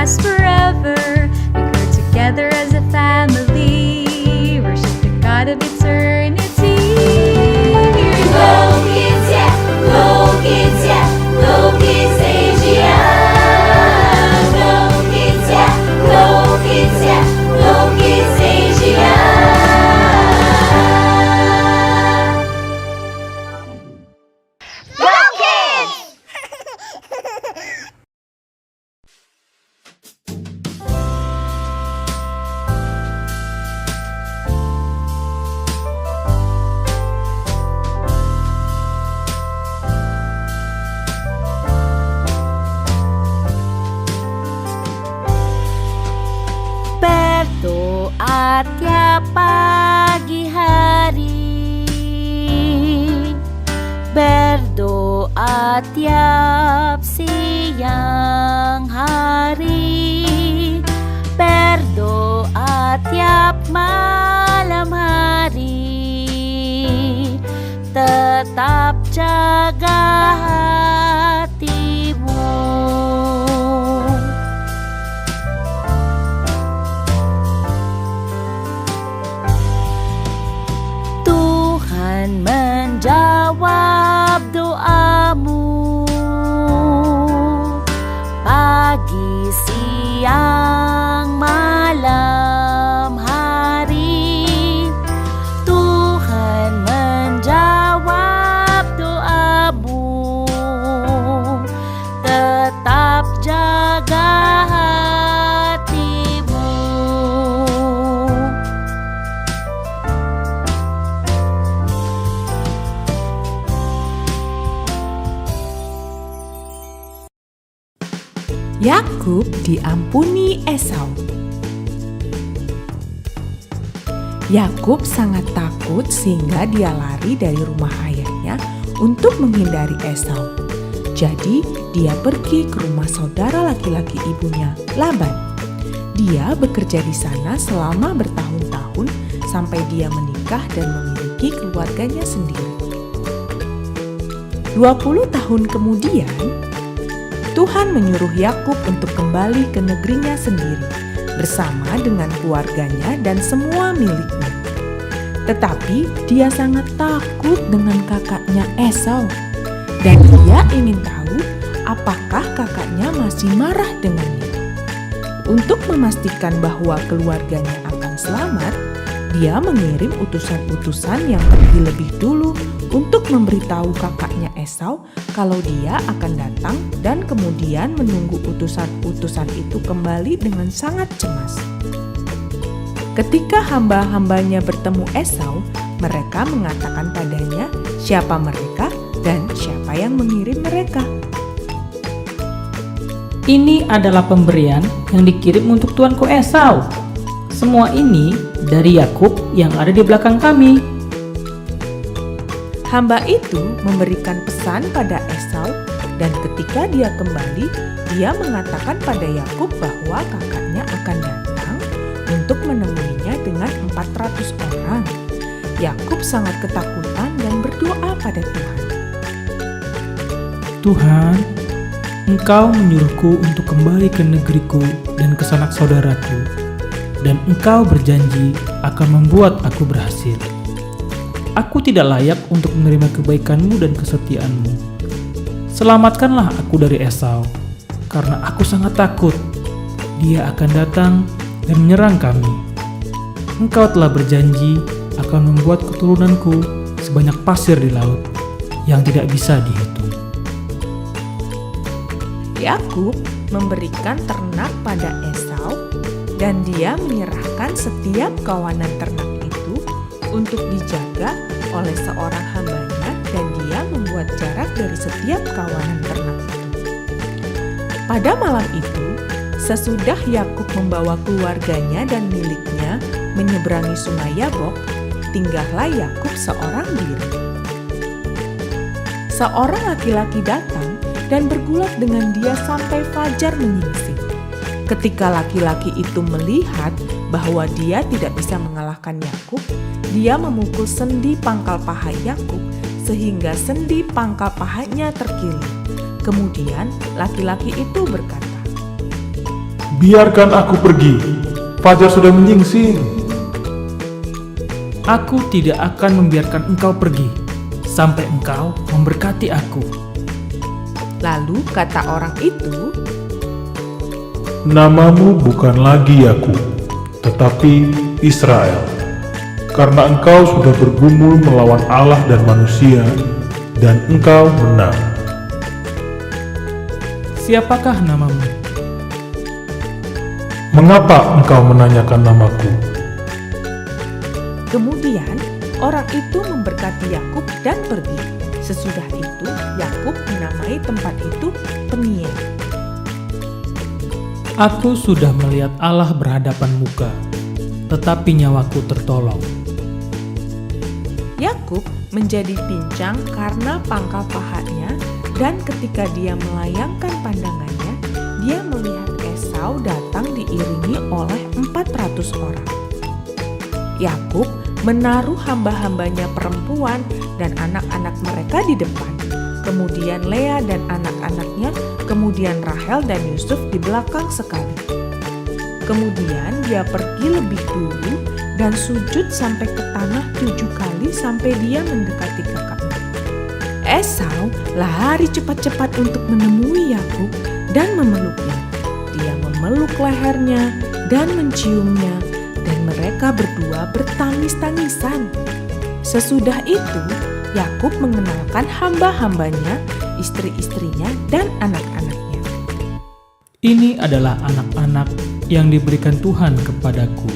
last forever. We grow together as a family, worship the God of eternity. Go Kids, yeah! Go Kids, yeah! Go Kids Asia! Go Kids, yeah! Go Kids, yeah! Go Kids Asia! Go Kids! Berdoa tiap pagi hari, berdoa tiap siang hari, berdoa tiap malam hari, tetap jaga hatimu. Tuhan menjawab doamu pagi, siang, malam hari. Tuhan menjawab doamu, tetap jaga hatimu. Yakub diampuni Esau. Yakub sangat takut sehingga dia lari dari rumah ayahnya untuk menghindari Esau. Jadi dia pergi ke rumah saudara laki-laki ibunya, Laban. Dia bekerja di sana selama bertahun-tahun sampai dia menikah dan memiliki keluarganya sendiri. 20 tahun kemudian, Tuhan menyuruh Yakub untuk kembali ke negerinya sendiri bersama dengan keluarganya dan semua miliknya. Tetapi dia sangat takut dengan kakaknya Esau dan dia ingin tahu apakah kakaknya masih marah dengannya. Untuk memastikan bahwa keluarganya akan selamat, dia mengirim utusan-utusan yang pergi lebih dulu untuk memberitahu kakaknya Esau kalau dia akan datang dan kemudian menunggu utusan-utusan itu kembali dengan sangat cemas. Ketika hamba-hambanya bertemu Esau, mereka mengatakan padanya siapa mereka dan siapa yang mengirim mereka. Ini adalah pemberian yang dikirim untuk tuanku Esau. Semua ini dari Yakub yang ada di belakang kami. Hamba itu memberikan pesan pada Esau dan ketika dia kembali, dia mengatakan pada Yakub bahwa kakaknya akan datang untuk menemuinya dengan 400 orang. Yakub sangat ketakutan dan berdoa pada Tuhan. Tuhan, Engkau menyuruhku untuk kembali ke negeriku dan ke sanak saudaraku, dan Engkau berjanji akan membuat aku berhasil. Aku tidak layak untuk menerima kebaikan-Mu dan kesetiaan-Mu. Selamatkanlah aku dari Esau, karena aku sangat takut. Dia akan datang dan menyerang kami. Engkau telah berjanji akan membuat keturunanku sebanyak pasir di laut, yang tidak bisa dihitung. Yakub memberikan ternak pada Esau dan dia menyerahkan setiap kawanan ternak itu untuk dijaga oleh seorang hambanya dan dia membuat jarak dari setiap kawanan ternak itu. Pada malam itu, sesudah Yakub membawa keluarganya dan miliknya menyeberangi sungai Yabok, tinggallah Yakub seorang diri. Seorang laki-laki datang dan bergulat dengan dia sampai fajar menyingsing. Ketika laki-laki itu melihat bahwa dia tidak bisa mengalahkan Yakub, dia memukul sendi pangkal paha Yakub sehingga sendi pangkal pahanya terkilir. Kemudian laki-laki itu berkata, Biarkan aku pergi. Fajar sudah menyingsing. Aku tidak akan membiarkan engkau pergi sampai engkau memberkati aku. Lalu kata orang itu, Namamu bukan lagi Yakub, tetapi Israel. Karena engkau sudah bergumul melawan Allah dan manusia, dan engkau menang. Siapakah namamu? Mengapa engkau menanyakan namaku? kemudian orang itu memberkati Yakub dan pergi. Sesudah itu, Yakub menamai tempat itu Peniel. Aku sudah melihat Allah berhadapan muka, tetapi nyawaku tertolong. Yakub menjadi pincang karena pangkal pahanya, dan ketika dia melayangkan pandangannya, dia melihat Esau datang diiringi oleh 400 orang. Yakub menaruh hamba-hambanya perempuan dan anak-anak mereka di depan, kemudian Lea dan anak-anaknya, kemudian Rahel dan Yusuf di belakang sekali. Kemudian dia pergi lebih dulu dan sujud sampai ke tanah 7 kali sampai dia mendekati kakaknya. Esau lari cepat-cepat untuk menemui Yakub dan memeluknya. Dia memeluk lehernya dan menciumnya, dan mereka berdua bertangis-tangisan. Sesudah itu, Yakub mengenalkan hamba-hambanya, istri-istrinya, dan anak-anaknya. Ini adalah anak-anak yang diberikan Tuhan kepadaku.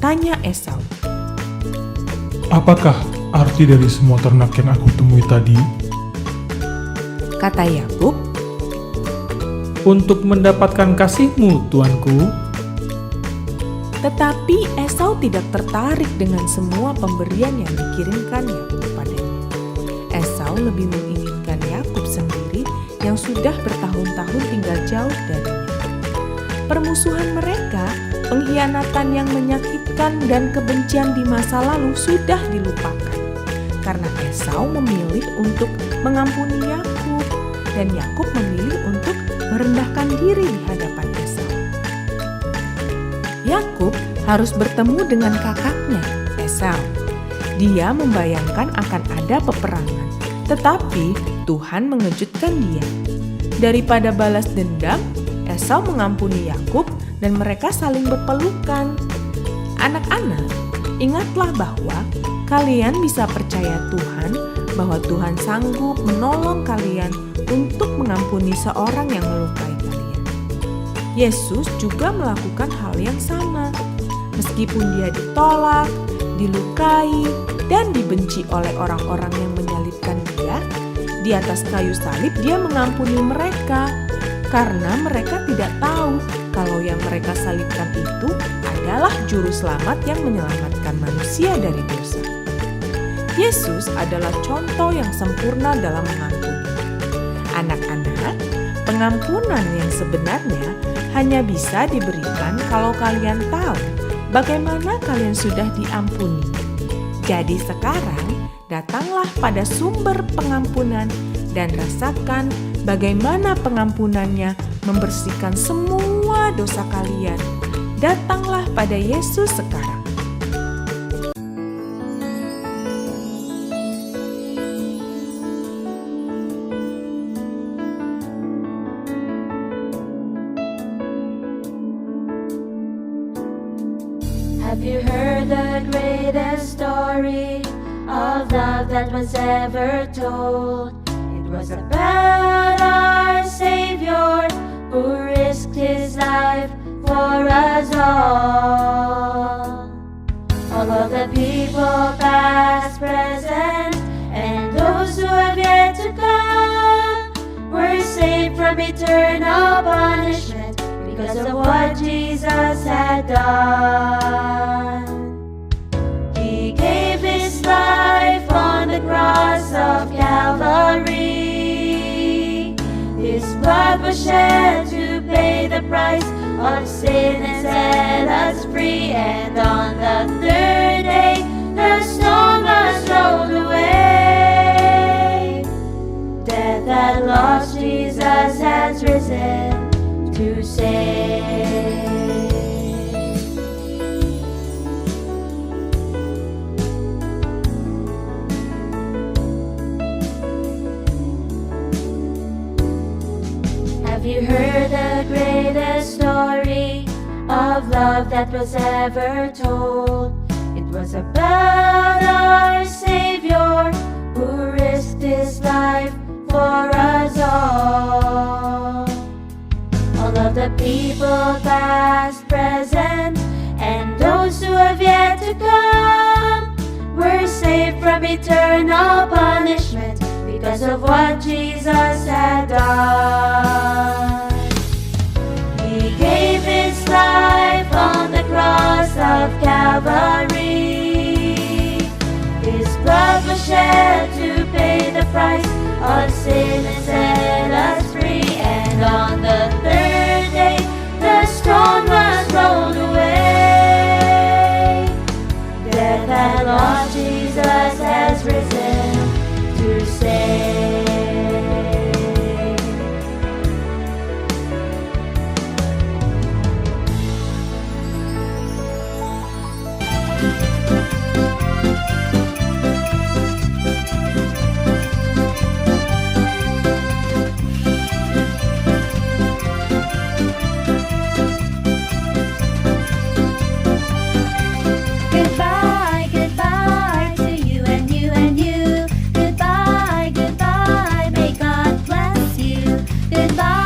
Tanya Esau, Apakah arti dari semua ternak yang aku temui tadi? kata Yakub, Untuk mendapatkan kasih-Mu, Tuanku. tetapi Esau tidak tertarik dengan semua pemberian yang dikirimkan Yakub padanya. Esau lebih menginginkan Yakub sendiri yang sudah bertahun-tahun tinggal jauh darinya. Permusuhan mereka, pengkhianatan yang menyakitkan dan kebencian di masa lalu sudah dilupakan. Karena Esau memilih untuk mengampuni Yakub dan Yakub memilih untuk merendahkan diri di hadapan Esau. Yakub harus bertemu dengan kakaknya, Esau. Dia membayangkan akan ada peperangan, tetapi Tuhan mengejutkan dia. Daripada balas dendam, Esau mengampuni Yakub dan mereka saling berpelukan. Anak-anak, ingatlah bahwa kalian bisa percaya Tuhan, bahwa Tuhan sanggup menolong kalian untuk mengampuni seorang yang melukai kalian. Yesus juga melakukan hal yang sama. Meskipun dia ditolak, dilukai, dan dibenci oleh orang-orang yang menyalibkan dia, di atas kayu salib dia mengampuni mereka, karena mereka tidak tahu kalau yang mereka salibkan itu adalah juru selamat yang menyelamatkan manusia dari dosa. Yesus adalah contoh yang sempurna dalam mengampuni. Anak-anak, pengampunan yang sebenarnya hanya bisa diberikan kalau kalian tahu bagaimana kalian sudah diampuni. Jadi sekarang datanglah pada sumber pengampunan dan rasakan bagaimana pengampunannya membersihkan semua dosa kalian. Datanglah pada Yesus sekarang. Have you heard the greatest story of love that was ever told? It was about our Savior who risked His life for us all. All of the people past, present, and those who have yet to come were saved from eternal punishment because of what Jesus had done. He gave His life on the cross of Calvary. His blood was shed to pay the price of sin and set us free. And on the third day, the stone was rolled away. Death had lost, Jesus has risen to say. Have you heard the greatest story of love that was ever told? It was about our Savior who risked his life for us all. All of the people, past, present, and those who have yet to come, were saved from eternal punishment because of what Jesus had done. He gave his life on the cross of Calvary. His blood was shed to pay the price of sin and set us free. And on the third day, the stone was rolled away. Death had lost, Jesus has risen to save. Goodbye, goodbye to you and you and you. Goodbye, goodbye, may God bless you. Goodbye.